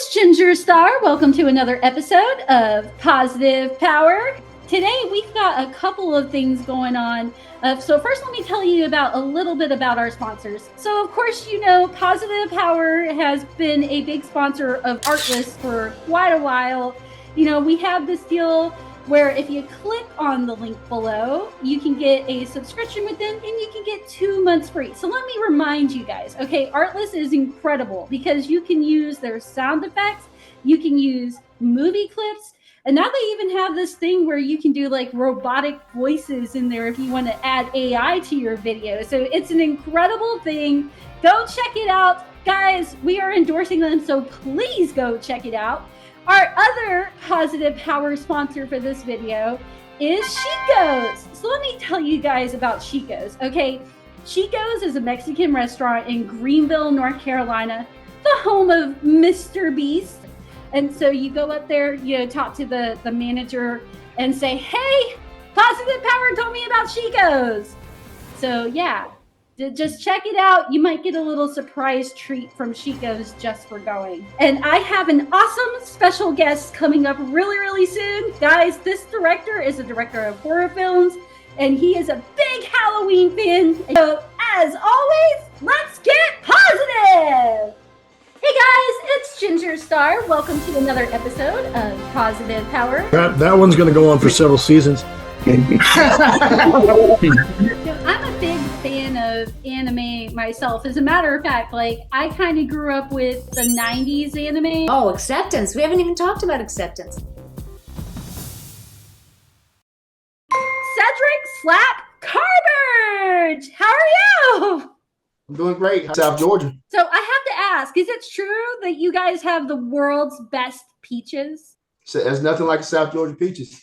is Ginger Star. Welcome to another episode of Positive Power. Today we've got a couple of things going on. So first, let me tell you about a little bit about our sponsors. So of course, you know, Positive Power has been a big sponsor of Artlist for quite a while. You know, we have this deal where if you click on the link below, you can get a subscription with them and you can get 2 months free. So let me remind you guys, okay, Artlist is incredible because you can use their sound effects, you can use movie clips, and now they even have this thing where you can do like robotic voices in there if you want to add AI to your video. So it's an incredible thing. Go check it out. Guys, we are endorsing them, so please go check it out. Our other Positive Power sponsor for this video is Chico's. So let me tell you guys about Chico's, okay? Chico's is a Mexican restaurant in Greenville, North Carolina, the home of Mr. Beast. And so you go up there, you know, talk to the manager and say, hey, Positive Power told me about Chico's. So yeah, just check it out. You might get a little surprise treat from Chico's just for going. And I have an awesome special guest coming up really, really soon. Guys, this director is a director of horror films, and he is a big Halloween fan. So as always, let's get positive. Hey guys, it's Ginger Star. Welcome to another episode of Positive Power. That one's going to go on for several seasons. I'm a big fan of anime myself. As a matter of fact, like I kind of grew up with the 90s anime. Oh, Acceptance. We haven't even talked about Acceptance. Cedric Slap Carbridge! How are you? I'm doing great. South Georgia. So I have to ask, is it true that you guys have the world's best peaches? So there's nothing like South Georgia peaches.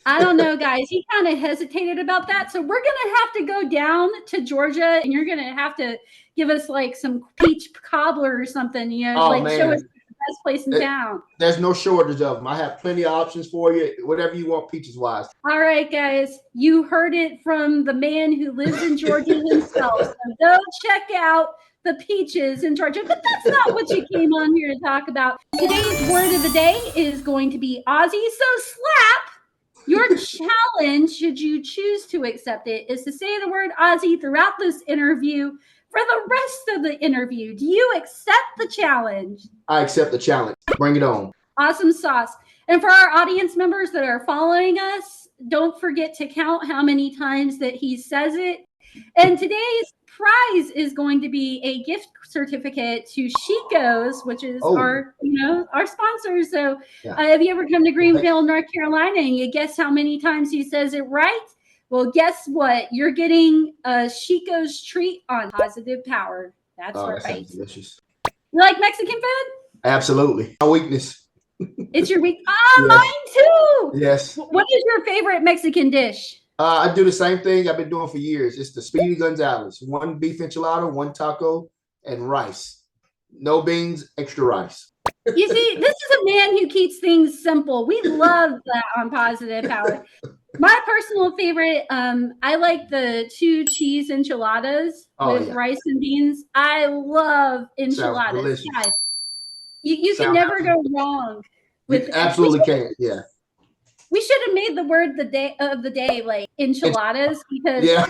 I don't know, guys. He kind of hesitated about that. So we're going to have to go down to Georgia and you're going to have to give us like some peach cobbler or something, you know, show us the best place in town. There's no shortage of them. I have plenty of options for you, whatever you want peaches wise. All right, guys. You heard it from the man who lives in Georgia himself. So go check out the peaches in Georgia. But that's not what you came on here to talk about. Today's word of the day is going to be Aussie. So Slap. Your challenge, should you choose to accept it, is to say the word Aussie throughout this interview for the rest of the interview. Do you accept the challenge? I accept the challenge. Bring it on. Awesome sauce. And for our audience members that are following us, don't forget to count how many times that he says it. And today's prize is going to be a gift certificate to Chico's, which is our sponsor. So have you ever come to Greenville, North Carolina, and you guess how many times he says it right? Well, guess what? You're getting a Chico's treat on Positive Power. That's right. That sounds delicious. You like Mexican food? Absolutely. My weakness. It's your weak. Yes. Mine too. Yes. What is your favorite Mexican dish? I do the same thing I've been doing for years. It's the Speedy Gonzalez. 1 beef enchilada, 1 taco, and rice. No beans, extra rice. You see, this is a man who keeps things simple. We love that on Positive Power. My personal favorite, I like the 2 cheese enchiladas with rice and beans. I love enchiladas. Guys, you can never go wrong with it. Absolutely can, yeah. We should have made the word of the day like enchiladas because yeah.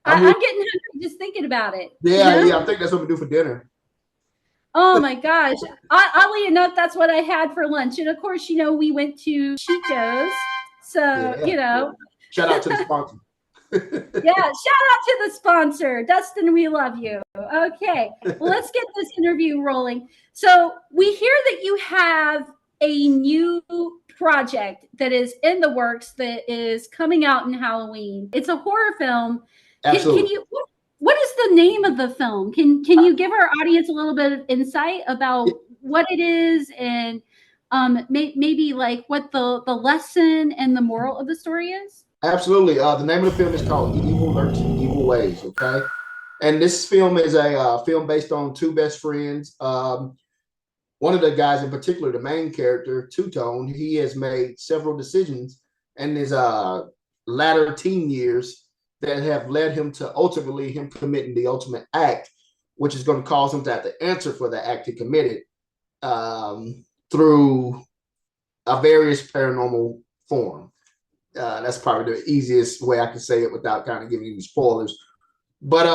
I'm getting hungry just thinking about it. Yeah, you know? I think that's what we do for dinner. Oh my gosh. Oddly enough, that's what I had for lunch. And of course, you know, we went to Chico's. So, you know. Shout out to the sponsor. Yeah, shout out to the sponsor. Dustin, we love you. Okay, well, let's get this interview rolling. So we hear that you have a new project that is in the works that is coming out in Halloween. It's a horror film. Absolutely. What is the name of the film? Can you give our audience a little bit of insight about what it is and maybe like what the lesson and the moral of the story is? Absolutely. The name of the film is called Evil Lurks in Evil Ways, okay? And this film is a film based on 2 best friends. One of the guys in particular, the main character, Two-Tone, he has made several decisions in his latter teen years that have led him to ultimately him committing the ultimate act which is going to cause him to have to answer for the act he committed through a various paranormal form. That's probably the easiest way I can say it without kind of giving any spoilers. But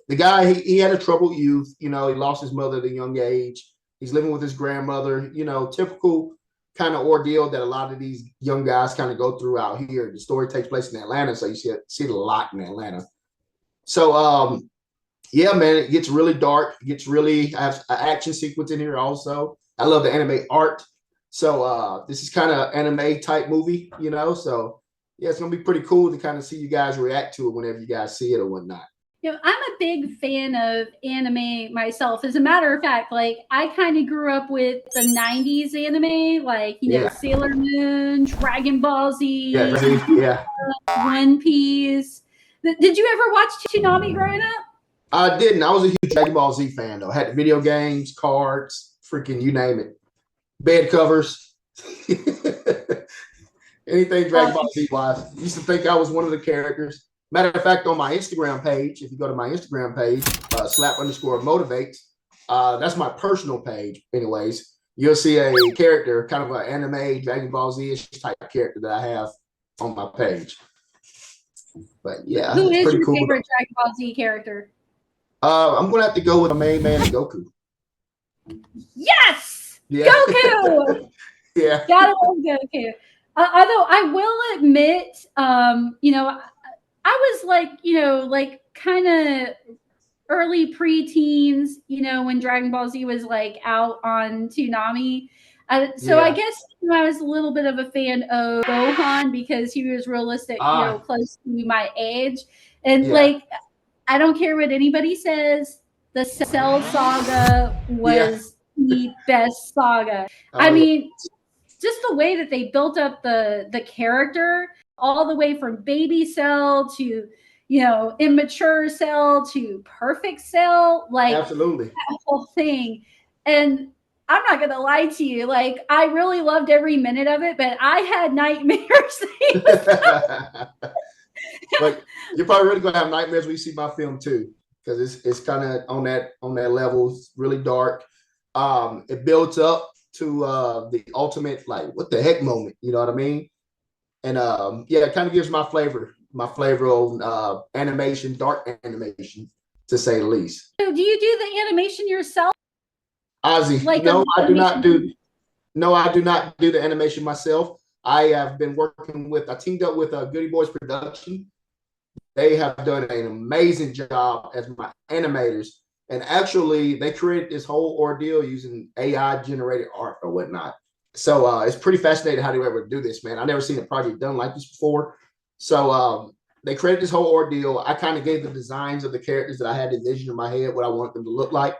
the guy, he had a troubled youth. He lost his mother at a young age. He's living with his grandmother. Typical kind of ordeal that a lot of these young guys kind of go through out here. The story takes place in Atlanta, so you see it a lot in Atlanta. So, yeah, man, it gets really dark. It gets really, I have an action sequence in here also. I love the anime art. So this is kind of anime type movie, so yeah, it's going to be pretty cool to kind of see you guys react to it whenever you guys see it or whatnot. I'm a big fan of anime myself. As a matter of fact, I kind of grew up with the 90s anime, Sailor Moon, Dragon Ball Z, One Piece. Did you ever watch Toonami growing up? I didn't. I was a huge Dragon Ball Z fan, though. I had the video games, cards, freaking you name it. Bed covers. Anything Dragon Ball Z wise. Used to think I was one of the characters. Matter of fact, on my Instagram page, if you go to my Instagram page, slap_motivate, that's my personal page. Anyways, you'll see a character, kind of an anime Dragon Ball Z-ish type character that I have on my page. But yeah, who is your cool. favorite Dragon Ball Z character? I'm gonna have to go with the main man, Goku. Yes, yeah. Goku. Yeah, gotta love Goku. Although I will admit, I was kind of early preteens, when Dragon Ball Z was out on Toonami. I guess I was a little bit of a fan of Gohan because he was realistic, close to my age. And I don't care what anybody says, the Cell Saga was the best saga. I mean, just the way that they built up the character, all the way from baby Cell to immature Cell to perfect Cell, absolutely that whole thing. And I'm not gonna lie to you, I really loved every minute of it, but I had nightmares. But you're probably really gonna have nightmares when you see my film too, because it's kind of on that level. It's really dark. It builds up to the ultimate what the heck moment, you know what I mean? And it kind of gives my flavor on animation, dark animation, to say the least. So do you do the animation yourself? Ozzy, no, I do not do the animation myself. I have been I teamed up with Goody Boys Production. They have done an amazing job as my animators. And actually, they created this whole ordeal using AI-generated art or whatnot. So it's pretty fascinating how they were able to do this, man. I've never seen a project done like this before. So they created this whole ordeal. I kind of gave the designs of the characters that I had envisioned in my head, what I want them to look like.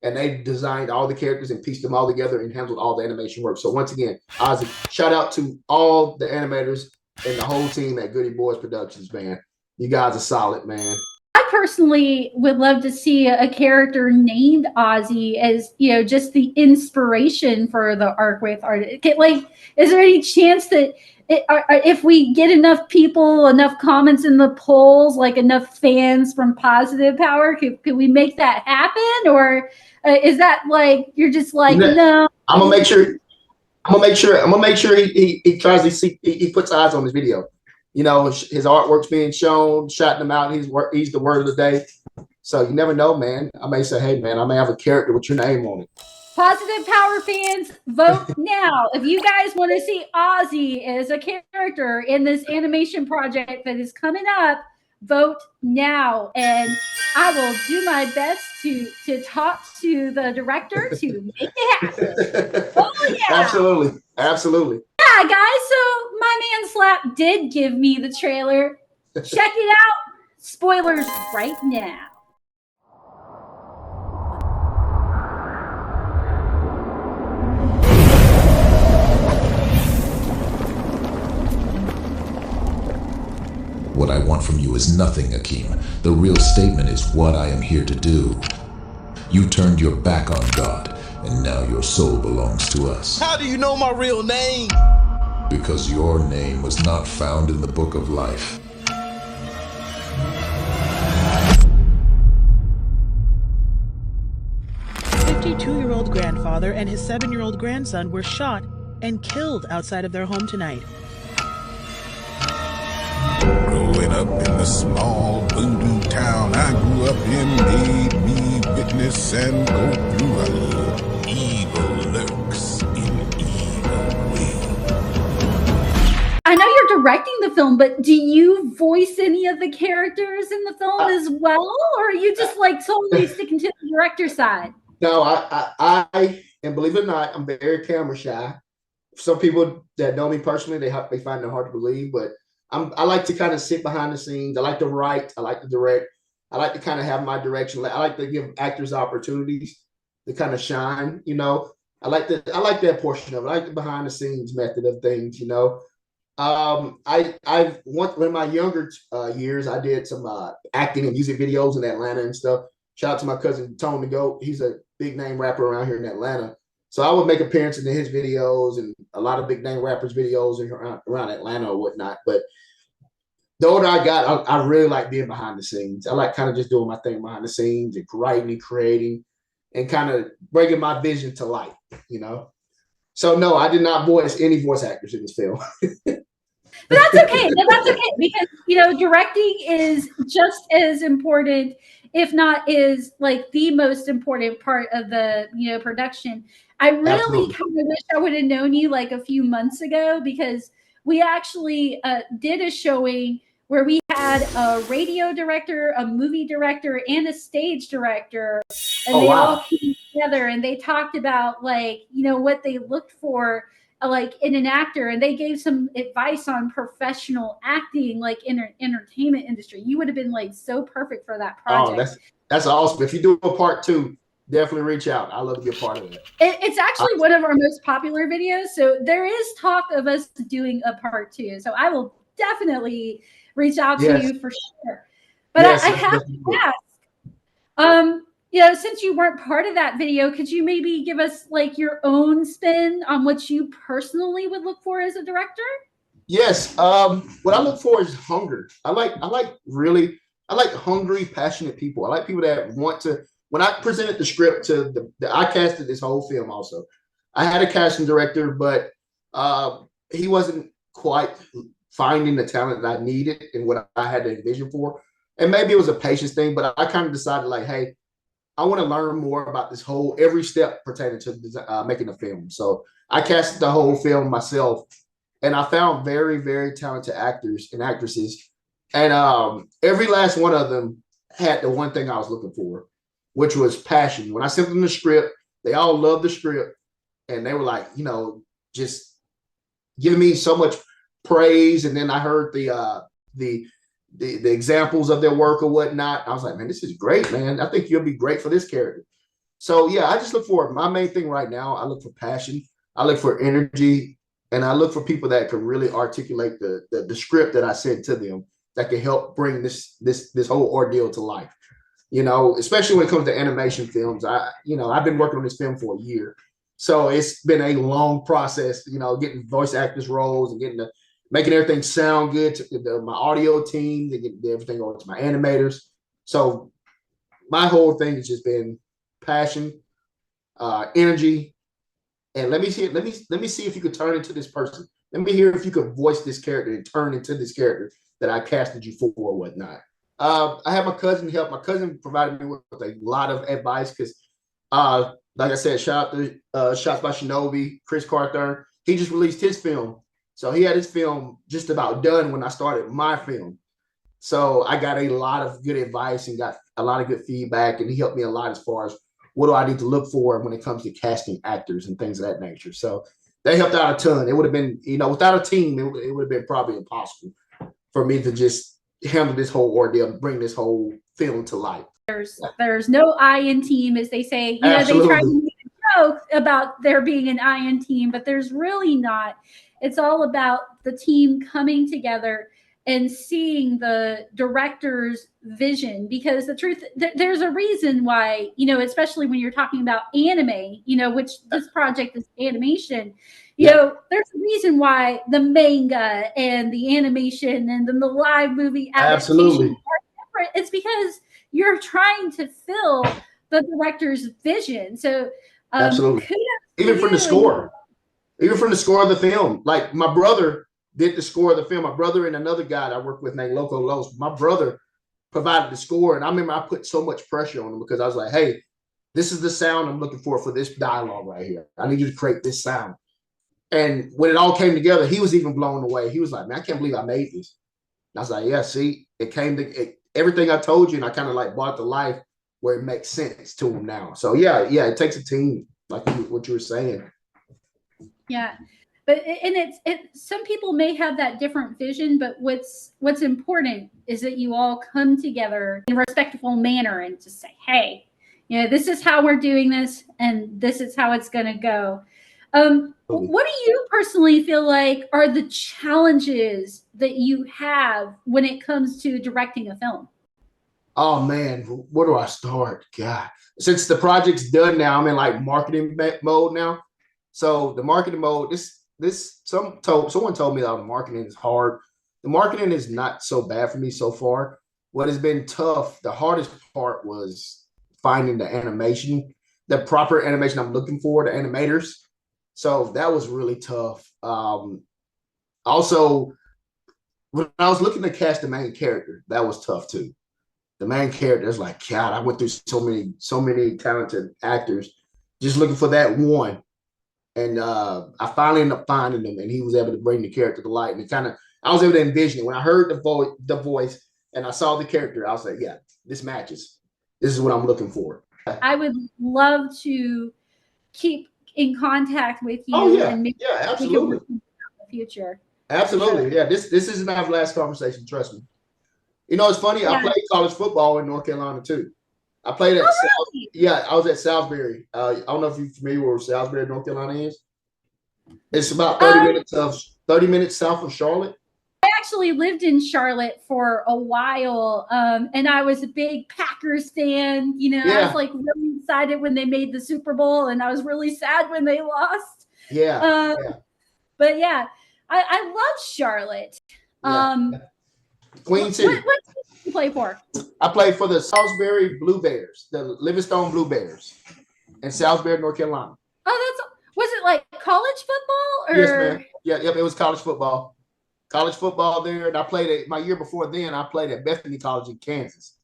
And they designed all the characters and pieced them all together and handled all the animation work. So once again, Ozzy, shout out to all the animators and the whole team at Goody Boys Productions, man. You guys are solid, man. I personally would love to see a character named Ozzy as, just the inspiration for the arc with art. Is there any chance that if we get enough people, enough comments in the polls, enough fans from Positive Power, could we make that happen? Or is that you're just no? I'm gonna make sure he tries to see, he puts eyes on this video. His artwork's being shown, shouting him out. He's the word of the day. So you never know, man. I may say, hey, man, I may have a character with your name on it. Positive Power fans, vote now. If you guys want to see Ozzy as a character in this animation project that is coming up, vote now. And I will do my best to talk to the director to make it happen. Oh, yeah. Absolutely. Yeah, guys. So my man Slap did give me the trailer. Check it out. Spoilers right now. What I want from you is nothing, Akeem. The real statement is what I am here to do. You turned your back on God, and now your soul belongs to us. How do you know my real name? Because your name was not found in the book of life. father and his 7-year-old grandson were shot and killed outside of their home tonight. Growing up in the small voodoo town I grew up in made me witness and go through a little evil lurks in evil ways. I know you're directing the film, but do you voice any of the characters in the film as well? Or are you just like totally sticking to the director side? No, and believe it or not, I'm very camera shy. Some people that know me personally, they find it hard to believe, but I like to kind of sit behind the scenes. I like to write. I like to direct. I like to kind of have my direction. I like to give actors opportunities to kind of shine. You know, I like that portion of it. I like the behind the scenes method of things. You know, in my younger years, I did some acting and music videos in Atlanta and stuff. Shout out to my cousin Tone the Goat. He's a big name rapper around here in Atlanta. So I would make appearances in his videos and a lot of big name rappers' videos around Atlanta or whatnot. But the older I got, I really like being behind the scenes. I like kind of just doing my thing behind the scenes and writing and creating and kind of bringing my vision to life, you know? So no, I did not voice any voice actors in this film. But that's okay. That's okay because, you know, directing is just as important, if not is like the most important part of the, you know, production. I really kind of wish I would have known you like a few months ago because we actually did a showing where we had a radio director, a movie director, and a stage director. And they all came together and they talked about like, you know, what they looked for like in an actor, and they gave some advice on professional acting, like in entertainment industry. You would have been like so perfect for that project. Oh, that's awesome. If you do a part 2, definitely reach out. I love to be a part of it. It's actually one of our most popular videos. So there is talk of us doing a part 2. So I will definitely reach out to you for sure. But I have to ask, you know, since you weren't part of that video, could you maybe give us like your own spin on what you personally would look for as a director? Yes. What I look for is hunger. I like hungry, passionate people. I like people that want to. When I presented the script to I casted this whole film also. I had a casting director, but he wasn't quite finding the talent that I needed and what I had to envision for. And maybe it was a patience thing, but I kind of decided like, hey, I want to learn more about this whole every step pertaining to making a film. So I casted the whole film myself, and I found very, very talented actors and actresses, and every last one of them had the one thing I was looking for, which was passion. When I sent them the script, they all loved the script, and they were like, you know, just giving me so much praise. And then I heard the examples of their work or whatnot. I was like, man, this is great, man. I think you'll be great for this character. So yeah, I just look for my main thing right now. I look for passion. I look for energy, and I look for people that can really articulate the script that I sent to them that can help bring this whole ordeal to life. You know, especially when it comes to animation films. I've been working on this film for a year, so it's been a long process. You know, getting voice actors roles and making everything sound good to my audio team, to get everything over to my animators. So my whole thing has just been passion, energy, and let me see if you could turn into this person. Let me hear if you could voice this character and turn into this character that I casted you for or whatnot. I had my cousin help. My cousin provided me with a lot of advice because, like I said, shout out to Shots by Shinobi, Chris Cathern. He just released his film. So he had his film just about done when I started my film. So I got a lot of good advice and got a lot of good feedback, and he helped me a lot as far as what do I need to look for when it comes to casting actors and things of that nature. So they helped out a ton. It would have been, you know, without a team, it would have been probably impossible for me to just handle this whole ordeal and bring this whole film to life. There's no I in team, as they say. You know, they try to make a joke about there being an I in team, but there's really not. It's all about the team coming together and seeing the director's vision, because the truth, there's a reason why, you know, especially when you're talking about anime, you know, which this project is animation, you know, there's a reason why the manga and the animation and then the live movie adaptation are different. It's because you're trying to fill the director's vision. So Absolutely. Kudos Even to from the you. score. Even from the score of the film. Like my brother did the score of the film. My brother and another guy that I work with named Loco Los. My brother provided the score. And I remember I put so much pressure on him because I was like, hey, this is the sound I'm looking for this dialogue right here. I need you to create this sound. And when it all came together, he was even blown away. He was like, man, I can't believe I made this. And I was like, yeah, see, everything I told you, and I kind of like brought it to life where it makes sense to him now. So yeah, it takes a team, like what you were saying. Yeah. But some people may have that different vision, but what's important is that you all come together in a respectful manner and just say, hey, this is how we're doing this, and this is how it's going to go. What do you personally feel like are the challenges that you have when it comes to directing a film? Oh man, where do I start? God, since the project's done now, I'm in like marketing mode now. So the marketing mode, someone told me that the marketing is hard. The marketing is not so bad for me so far. What has been tough, the hardest part was finding the animation, the proper animation I'm looking for, the animators. So that was really tough. Also, when I was looking to cast the main character, that was tough too. The main character is like, God, I went through so many talented actors just looking for that one. And I finally ended up finding him, and he was able to bring the character to light. And I was able to envision it. When I heard the voice and I saw the character, I was like, yeah, this matches. This is what I'm looking for. I would love to keep in contact with you. Oh, yeah. And maybe Absolutely. in the future. Absolutely. Sure. Yeah, this isn't our last conversation, trust me. You know, it's funny. Yeah. I played college football in North Carolina too. I played at I was at Salisbury. I don't know if you're familiar with where Salisbury, North Carolina is. It's about 30 minutes south of Charlotte. I actually lived in Charlotte for a while, and I was a big Packers fan. I was like really excited when they made the Super Bowl, and I was really sad when they lost. Yeah. But yeah, I love Charlotte. Queen City. What team did you play for? I played for the Salisbury Blue Bears, the Livingstone Blue Bears, in Salisbury, North Carolina. Oh, was it like college football? Or? Yes, ma'am. Yep, it was college football. College football there, and I played my year before then. I played at Bethany College in Kansas.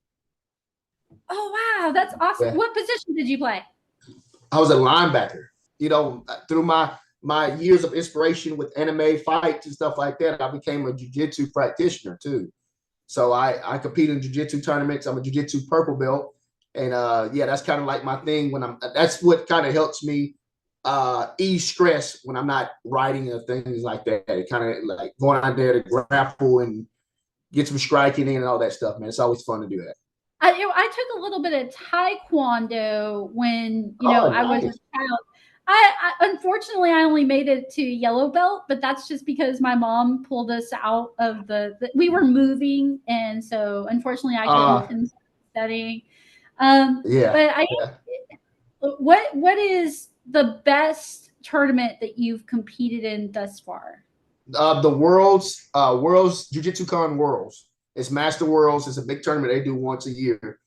Oh wow, that's awesome! Yeah. What position did you play? I was a linebacker. Through my years of inspiration with anime fights and stuff like that, I became a jiu-jitsu practitioner too. So I compete in jiu-jitsu tournaments. I'm a jiu-jitsu purple belt, and that's kind of like my thing. That's what kind of helps me ease stress when I'm not writing or things like that. It kind of like going out there to grapple and get some striking in and all that stuff, man. It's always fun to do that. I took a little bit of Taekwondo when I was a child. I unfortunately I only made it to yellow belt, but that's just because my mom pulled us out of we were moving, and so unfortunately I couldn't studying. What is the best tournament that you've competed in thus far? The Worlds Jiu-Jitsu Con Worlds. It's Master Worlds. It's a big tournament they do once a year,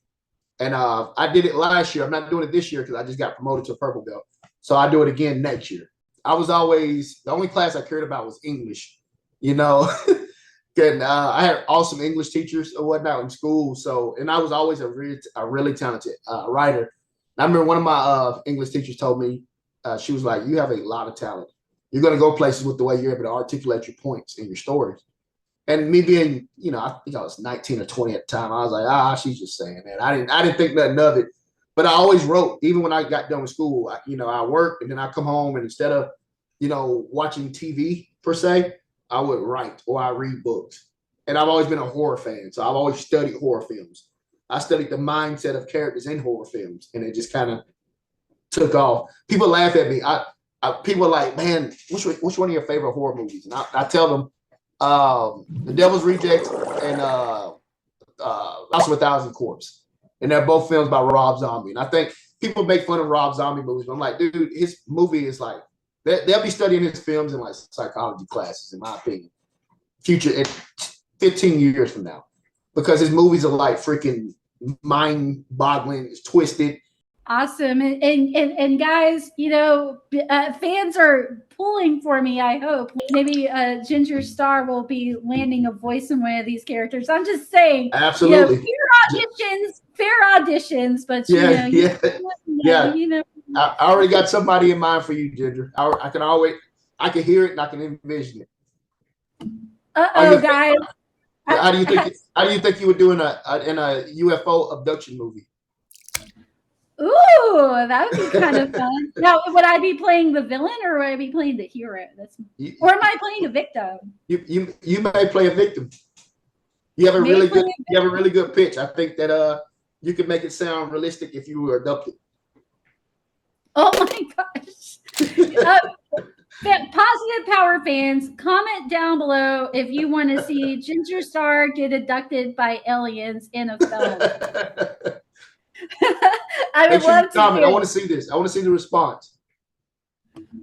and I did it last year. I'm not doing it this year because I just got promoted to purple belt. So I do it again next year. I was always, the only class I cared about was English, and I had awesome English teachers or whatnot in school. So, and I was always a really talented writer. And I remember one of my English teachers told me, she was like, you have a lot of talent. You're going to go places with the way you're able to articulate your points and your stories. And me being, I think I was 19 or 20 at the time. I was like, she's just saying that. I didn't think nothing of it. But I always wrote, even when I got done with school. I worked and then I come home, and instead of, watching TV per se, I would write or I read books. And I've always been a horror fan, so I've always studied horror films. I studied the mindset of characters in horror films, and it just kind of took off. People laugh at me. People are like, man, which one of your favorite horror movies? And I tell them, The Devil's Rejects and House of a Thousand Corpses. And they're both films by Rob Zombie. And I think people make fun of Rob Zombie movies, but I'm like, dude, his movie is like, they'll be studying his films in like psychology classes, in my opinion, future in 15 years from now. Because his movies are like freaking mind-boggling, it's twisted, Awesome. And guys, fans are pulling for me, I hope. Maybe Ginger Star will be landing a voice in one of these characters. I'm just saying, Absolutely. fair auditions, but Yeah, yeah, yeah. you know. I already got somebody in mind for you, Ginger. I can hear it and I can envision it. Guys. How do you think you would do in a UFO abduction movie? Ooh, that would be kind of fun. Now, would I be playing the villain or would I be playing the hero? Or am I playing a victim? You may play a victim. You have a really good pitch. I think that you could make it sound realistic if you were abducted. Oh my gosh. Positive Power fans, comment down below if you want to see Ginger Star get abducted by aliens in a film. I would love to comment. I want to see this. I want to see the response.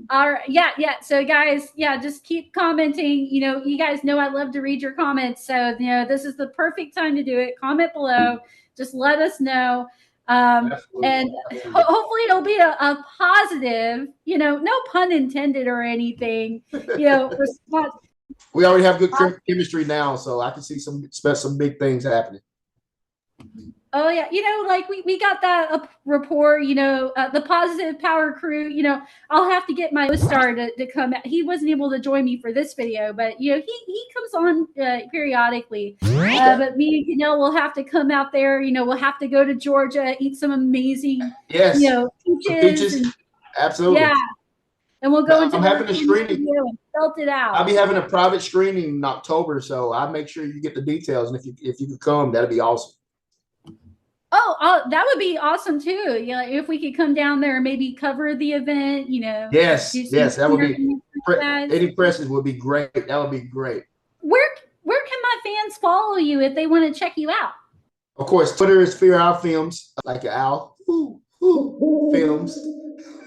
All right. Yeah. So guys, just keep commenting. You guys know I love to read your comments. So, this is the perfect time to do it. Comment below. Just let us know. And hopefully it'll be a positive, no pun intended or anything, response. We already have good chemistry now, so I can see some big things happening. Oh yeah, like we got that rapport. The Positive Power crew. I'll have to get my star to come. He wasn't able to join me for this video, but he comes on periodically. But me and Janelle will have to come out there. We'll have to go to Georgia, eat some amazing peaches. Absolutely. Yeah, and we'll go into. I'm having a screening. And belt it out. I'll be having a private screening in October, so I'll make sure you get the details. And if you could come, that'd be awesome. Oh, that would be awesome too. If we could come down there and maybe cover the event, Yes, that would be. Any presses would be great. That would be great. Where can my fans follow you if they want to check you out? Of course, Twitter is Fear Owl Films, like an owl. Films.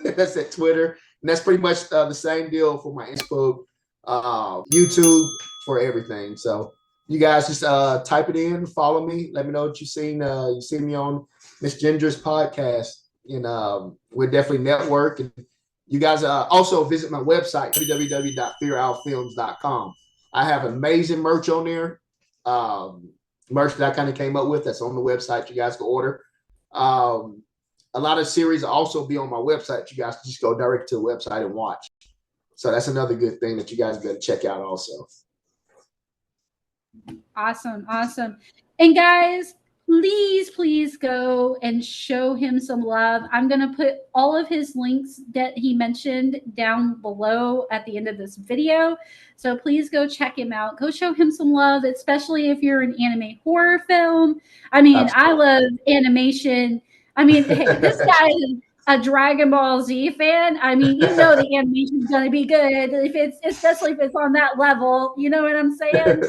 That's at Twitter, and that's pretty much the same deal for my Facebook, YouTube, for everything. So. You guys just type it in, follow me, let me know what you've seen. You see me on Miss Ginger's podcast, and we're definitely network. And you guys also visit my website, www.fearowlfilms.com. I have amazing merch on there, merch that I kind of came up with that's on the website you guys can order. A lot of series will also be on my website. You guys can just go direct to the website and watch. So that's another good thing that you guys got to check out also. Awesome. And guys, please go and show him some love. I'm going to put all of his links that he mentioned down below at the end of this video. So please go check him out. Go show him some love, especially if you're an anime horror film. I mean, absolutely. I love animation. I mean, hey, this guy is a Dragon Ball Z fan. I mean, the animation is going to be good especially if it's on that level. You know what I'm saying?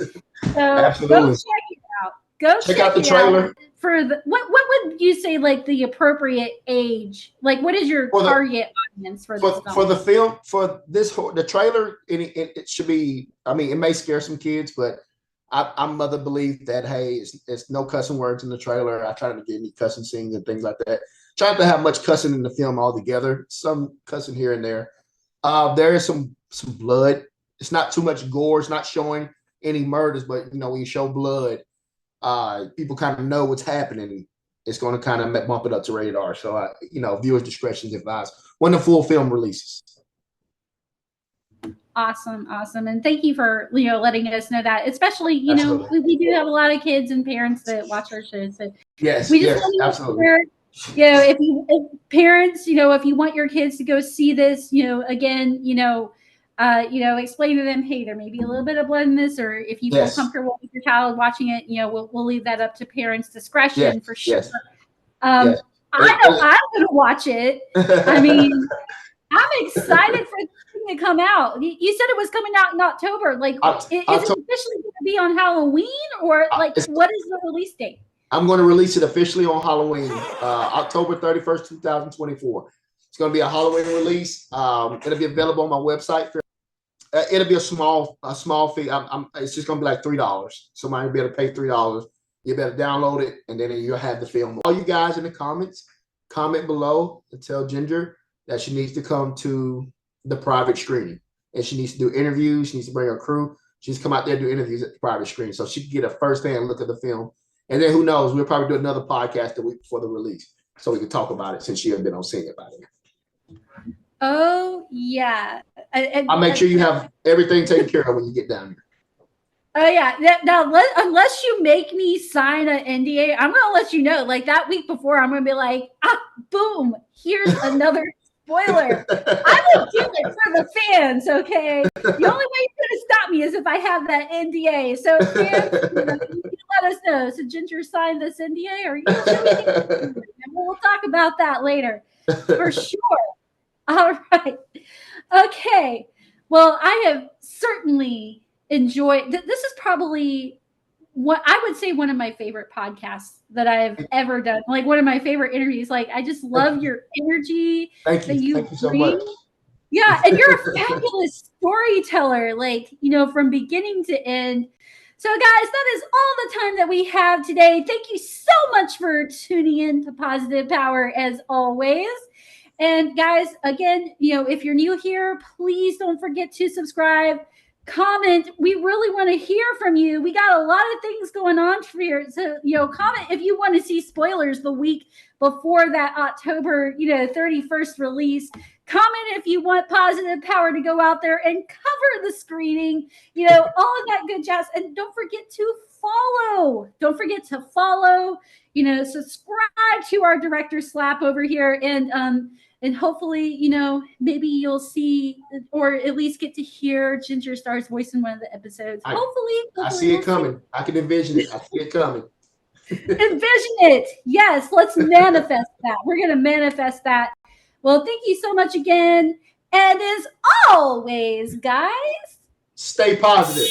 So absolutely. Go check it out. Go check out the trailer. For what would you say like the appropriate age? Like what is your target audience for this film? For the film, the trailer, it should be. I mean, it may scare some kids, but I'm of the belief that hey, it's no cussing words in the trailer. I try not to get any cussing scenes and things like that. Try not to have much cussing in the film altogether. Some cussing here and there. There is some blood. It's not too much gore. It's not showing any murders, but when you show blood, people kind of know what's happening. It's going to kind of bump it up to rated R. So, viewers' discretion is advised when the full film releases. Awesome. And thank you for letting us know that. Especially, we do have a lot of kids and parents that watch our shows. So yes, absolutely. If parents, if you want your kids to go see this, again, explain to them, hey, there may be a little bit of blood in this, or if you feel comfortable with your child watching it, we'll leave that up to parents' discretion for sure. I know I'm going to watch it. I mean, I'm excited for it to come out. You said it was coming out in October. Like, is it officially going to be on Halloween, or what is the release date? I'm going to release it officially on Halloween, October 31st, 2024. It's going to be a Halloween release. It'll be available on my website. It'll be a small fee. It's just going to be like $3. Somebody will be able to pay $3. You better download it, and then you'll have the film. All you guys in the comments, comment below and tell Ginger that she needs to come to the private screening. And she needs to do interviews. She needs to bring her crew. She needs to come out there and do interviews at the private screening so she can get a first-hand look at the film. And then who knows, we'll probably do another podcast the week before the release so we can talk about it since she hasn't been on scene about it. Oh, yeah. I'll make sure you have everything taken care of when you get down here. Oh, yeah. Now, unless you make me sign an NDA, I'm going to let you know. Like that week before, I'm going to be like, boom, here's another spoiler. I would do it for the fans, okay? The only way you're going to stop me is if I have that NDA. So, fans, you can let us know. So, Ginger signed this NDA, or and we'll talk about that later for sure. All right. Okay. Well, I have certainly enjoyed. This is probably what I would say one of my favorite podcasts that I've ever done. Like one of my favorite interviews. Like I just love your energy. Thank you. Thank you so much. Yeah, and you're a fabulous storyteller. Like from beginning to end. So, guys, that is all the time that we have today. Thank you so much for tuning in to Positive Power as always. And guys, again, if you're new here, please don't forget to subscribe, comment. We really want to hear from you. We got a lot of things going on here. So, comment if you want to see spoilers the week before that October, 31st release. Comment if you want Positive Power to go out there and cover the screening, all of that good jazz. And don't forget to follow. Don't forget to follow, subscribe to our Director Slap over here. And hopefully, maybe you'll see or at least get to hear Ginger Star's voice in one of the episodes. Hopefully I see it coming. I can envision it. I see it coming. Envision it. Yes, let's manifest that. We're going to manifest that. Well, thank you so much again. And as always, guys, stay positive.